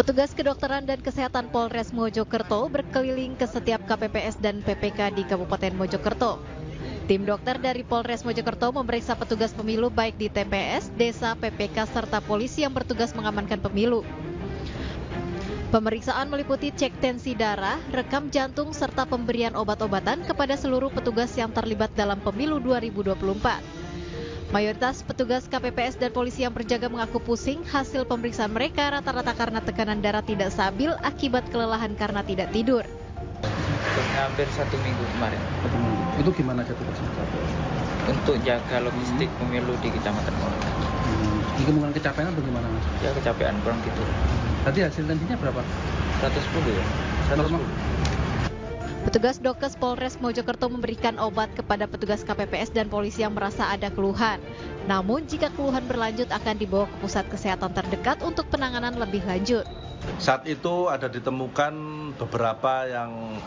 Petugas kedokteran dan kesehatan Polres Mojokerto berkeliling ke setiap KPPS dan PPK di Kabupaten Mojokerto. Tim dokter dari Polres Mojokerto memeriksa petugas pemilu baik di TPS, desa, PPK, serta polisi yang bertugas mengamankan pemilu. Pemeriksaan meliputi cek tensi darah, rekam jantung, serta pemberian obat-obatan kepada seluruh petugas yang terlibat dalam pemilu 2024. Mayoritas petugas KPPS dan polisi yang berjaga mengaku pusing hasil pemeriksaan mereka rata-rata karena tekanan darah tidak stabil akibat kelelahan karena tidak tidur. Hampir 1 minggu kemarin. Itu gimana tugasnya? Untuk jaga logistik pemilu di Kecamatan Mojokerto. Ini kemungkinan kecapean atau gimana, Mas? Ya kecapean, kurang tidur. Tadi hasil tensinya berapa? 110 ya? 110. Petugas Dokes Polres Mojokerto memberikan obat kepada petugas KPPS dan polisi yang merasa ada keluhan. Namun jika keluhan berlanjut akan dibawa ke pusat kesehatan terdekat untuk penanganan lebih lanjut. Saat itu ada ditemukan beberapa yang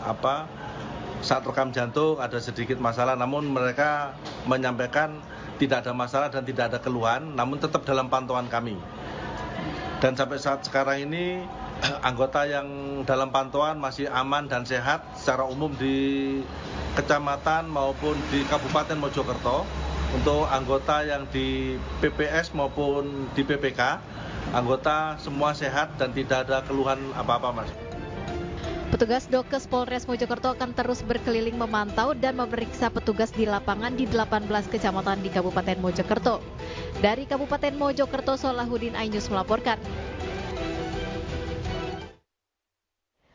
saat rekam jantung ada sedikit masalah, namun mereka menyampaikan tidak ada masalah dan tidak ada keluhan, namun tetap dalam pantauan kami. Dan sampai saat sekarang ini anggota yang dalam pantauan masih aman dan sehat secara umum di kecamatan maupun di Kabupaten Mojokerto. Untuk anggota yang di PPS maupun di PPK, anggota semua sehat dan tidak ada keluhan apa-apa, Mas. Petugas Dokes Polres Mojokerto akan terus berkeliling memantau dan memeriksa petugas di lapangan di 18 kecamatan di Kabupaten Mojokerto. Dari Kabupaten Mojokerto, Solahuddin Ainus melaporkan.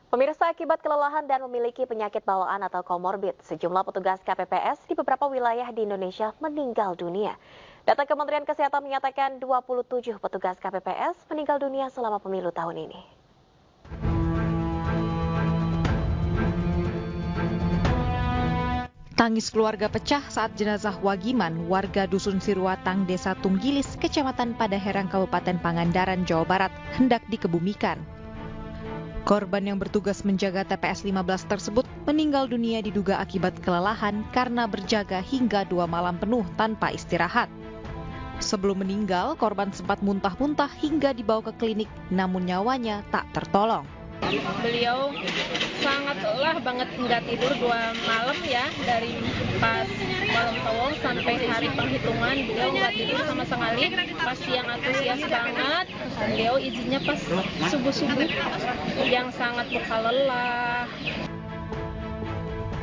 Pemirsa, akibat kelelahan dan memiliki penyakit bawaan atau komorbid, sejumlah petugas KPPS di beberapa wilayah di Indonesia meninggal dunia. Data Kementerian Kesehatan menyatakan 27 petugas KPPS meninggal dunia selama pemilu tahun ini. Tangis keluarga pecah saat jenazah Wagiman, warga Dusun Sirwatang, Desa Tunggilis, Kecamatan Padaherang, Kabupaten Pangandaran, Jawa Barat, hendak dikebumikan. Korban yang bertugas menjaga TPS 15 tersebut meninggal dunia diduga akibat kelelahan karena berjaga hingga 2 malam penuh tanpa istirahat. Sebelum meninggal, korban sempat muntah-muntah hingga dibawa ke klinik, namun nyawanya tak tertolong. Beliau sangat lelah banget, nggak tidur 2 malam ya, dari pas malam tawong sampai hari penghitungan beliau nggak tidur sama sekali. Pas siang antusias banget, beliau izinnya pas subuh-subuh yang sangat luka lelah.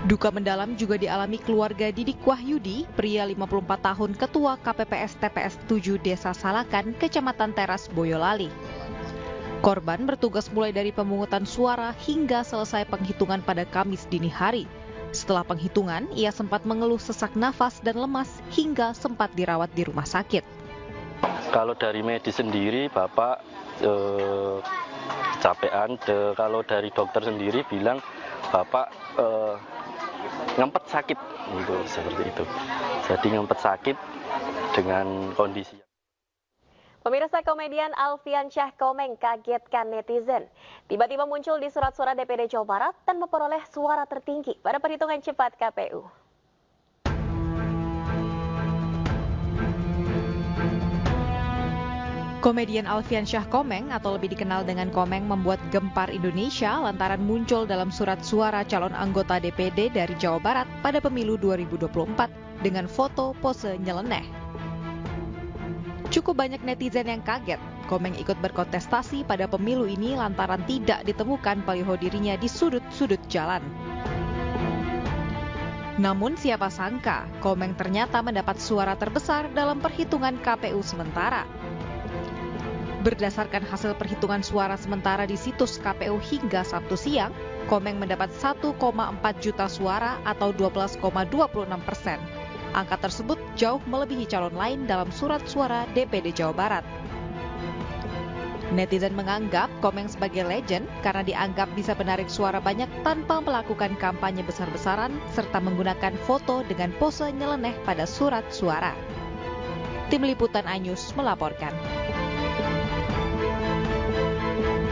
Duka mendalam juga dialami keluarga Didik Wahyudi, pria 54 tahun, ketua KPPS TPS 7 Desa Salakan, Kecamatan Teras, Boyolali. Korban bertugas mulai dari pemungutan suara hingga selesai penghitungan pada Kamis dini hari. Setelah penghitungan, ia sempat mengeluh sesak nafas dan lemas hingga sempat dirawat di rumah sakit. Kalau dari medis sendiri, Bapak kecapean. Kalau dari dokter sendiri bilang, Bapak ngempet sakit, gitu, seperti itu. Jadi ngempet sakit dengan kondisi. Pemirsa, komedian Alfian Syah Komeng kagetkan netizen. Tiba-tiba muncul di surat suara DPD Jawa Barat dan memperoleh suara tertinggi pada perhitungan cepat KPU. Komedian Alfian Syah Komeng atau lebih dikenal dengan Komeng membuat gempar Indonesia lantaran muncul dalam surat suara calon anggota DPD dari Jawa Barat pada pemilu 2024 dengan foto pose nyeleneh. Cukup banyak netizen yang kaget. Komeng ikut berkontestasi pada pemilu ini lantaran tidak ditemukan baliho dirinya di sudut-sudut jalan. Namun siapa sangka, Komeng ternyata mendapat suara terbesar dalam perhitungan KPU sementara. Berdasarkan hasil perhitungan suara sementara di situs KPU hingga Sabtu siang, Komeng mendapat 1,4 juta suara atau 12,26%. Angka tersebut jauh melebihi calon lain dalam surat suara DPD Jawa Barat. Netizen menganggap Komeng sebagai legend karena dianggap bisa menarik suara banyak tanpa melakukan kampanye besar-besaran serta menggunakan foto dengan pose nyeleneh pada surat suara. Tim Liputan iNews melaporkan.